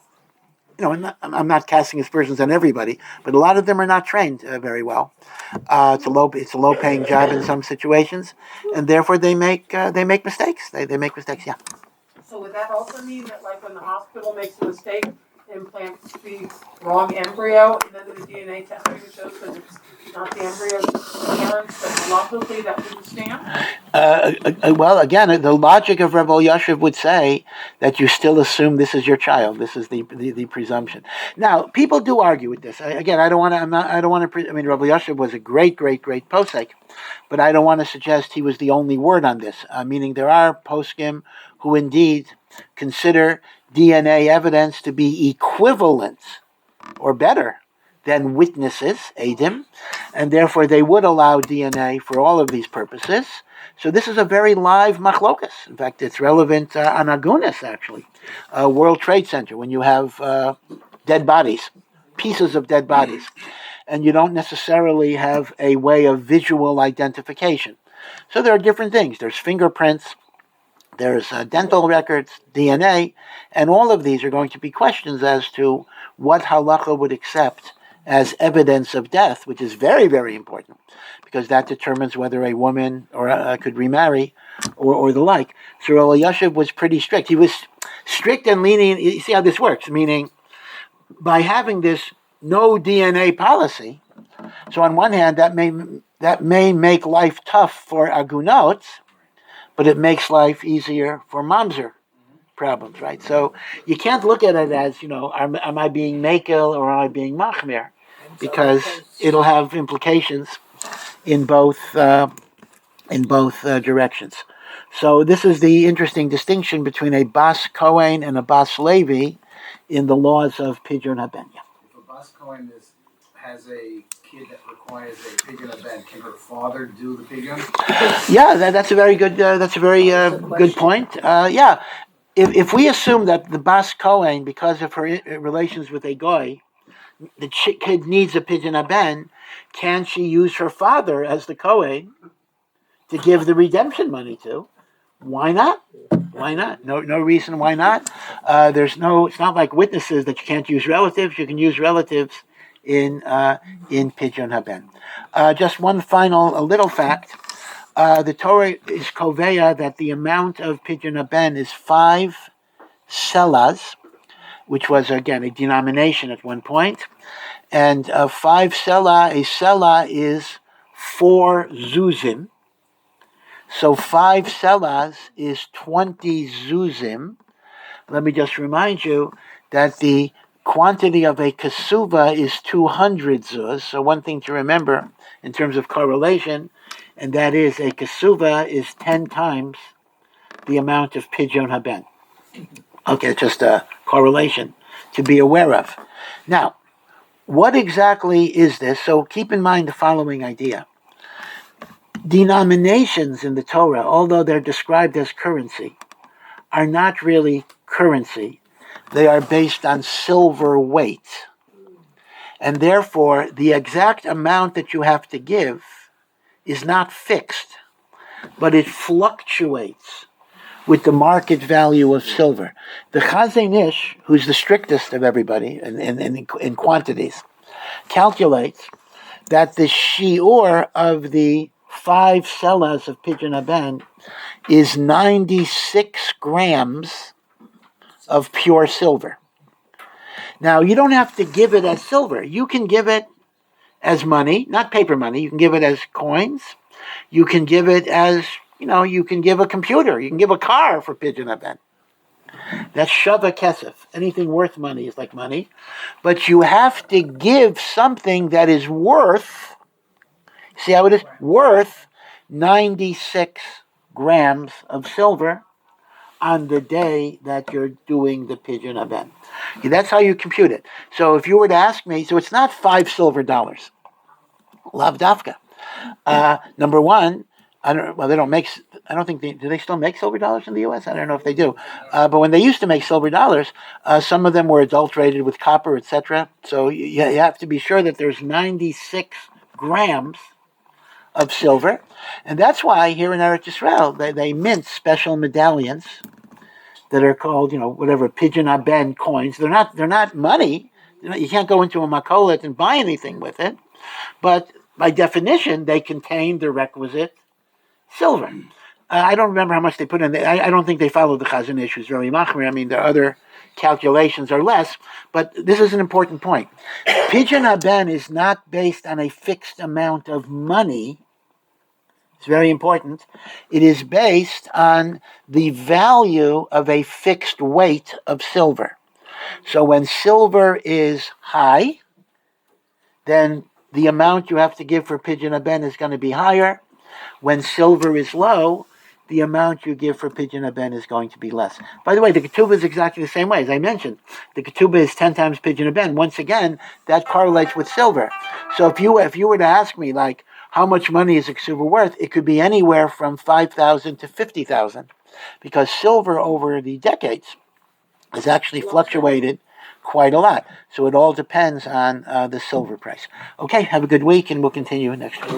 I'm not casting aspersions on everybody, but a lot of them are not trained very well. It's a low paying job in some situations, and therefore they make mistakes. They make mistakes. Yeah. So would that also mean that, like, when the hospital makes a mistake, implants the wrong embryo, and then the DNA testing shows that it's not the embryo's parents, but logically that wouldn't stand? Well, again, the logic of Rabbi Yoshev would say that you still assume this is your child. This is the presumption. Now, people do argue with this. Again, I don't want to. I mean, Rabbi Yoshev was a great posek, but I don't want to suggest he was the only word on this. Meaning, there are poskim who indeed consider DNA evidence to be equivalent or better than witnesses, edim, and therefore they would allow DNA for all of these purposes. So this is a very live machlokas. In fact, it's relevant on Agunas, actually. World Trade Center, when you have dead bodies, pieces of dead bodies, and you don't necessarily have a way of visual identification. So there are different things. There's fingerprints, there's dental records, DNA, and all of these are going to be questions as to what halacha would accept as evidence of death, which is very, very important, because that determines whether a woman could remarry or the like. So Rabbi Yoshev was pretty strict. He was strict and lenient. You see how this works, meaning by having this no DNA policy, so on one hand, that may make life tough for agunot, but it makes life easier for mamzer problems, right? So you can't look at it as, am I being makel or am I being machmir? Because it'll have implications in both directions. So this is the interesting distinction between a bas Kohen and a bas Levi in the laws of Pidyon Haben. If a bas Kohen has a kid that requires a Pidyon Haben, can her father do the Pidyon? Yeah, that's a very good. That's a very good point. Yeah, if we assume that the bas Kohen, because of her relations with a goy, the kid needs a Pidyon Haben, can she use her father as the Kohen to give the redemption money to? Why not? Why not? No reason why not. It's not like witnesses that you can't use relatives. You can use relatives in Pidyon Haben. Just one final little fact. The Torah is koveya that the amount of Pidyon Haben is 5 selas, which was, again, a denomination at one point. And 5 selah, a selah is 4 zuzim. So 5 selahs is 20 zuzim. Let me just remind you that the quantity of a kasuva is 200 zuz. So one thing to remember in terms of correlation, and that is a kasuva is 10 times the amount of Pidyon Haben. Okay, just a correlation to be aware of. Now, what exactly is this? So keep in mind the following idea. Denominations in the Torah, although they're described as currency, are not really currency. They are based on silver weight. And therefore, the exact amount that you have to give is not fixed, but it fluctuates with the market value of silver. The Chazon Ish, who's the strictest of everybody in quantities, calculates that the shiur of the 5 selas of Pidyon Haben is 96 grams of pure silver. Now, you don't have to give it as silver. You can give it as money, not paper money. You can give it as coins. You can give it as, you can give a computer. You can give a car for Pidyon Haben. That's shava kesef. Anything worth money is like money. But you have to give something that is worth, see how it is? Worth 96 grams of silver on the day that you're doing the Pidyon Haben. Okay, that's how you compute it. So if you were to ask me, so it's not $5 silver. Lav dafka. Number one, they don't make, do they still make silver dollars in the U.S.? I don't know if they do. But when they used to make silver dollars, some of them were adulterated with copper, etc. So you have to be sure that there's 96 grams of silver. And that's why here in Eretz Yisrael, they mint special medallions that are called, Pidyon Haben coins. They're not money. You can't go into a makolet and buy anything with it. But by definition, they contain the requisite silver. I don't remember how much they put in. I don't think they follow the Chazon Ish, who's very machmir. I mean, their other calculations are less, but this is an important point. Pidyon Haben is not based on a fixed amount of money. It's very important. It is based on the value of a fixed weight of silver. So when silver is high, then the amount you have to give for Pidyon Haben is going to be higher. When silver is low, the amount you give for Pidyon Haben is going to be less. By the way, the ketubah is exactly the same way. As I mentioned, the ketubah is 10 times Pidyon Haben. Once again, that correlates with silver. So if you were to ask me, like, how much money is a ketubah worth, it could be anywhere from 5,000 to 50,000, because silver over the decades has actually fluctuated quite a lot. So it all depends on the silver price. Okay, have a good week, and we'll continue next week.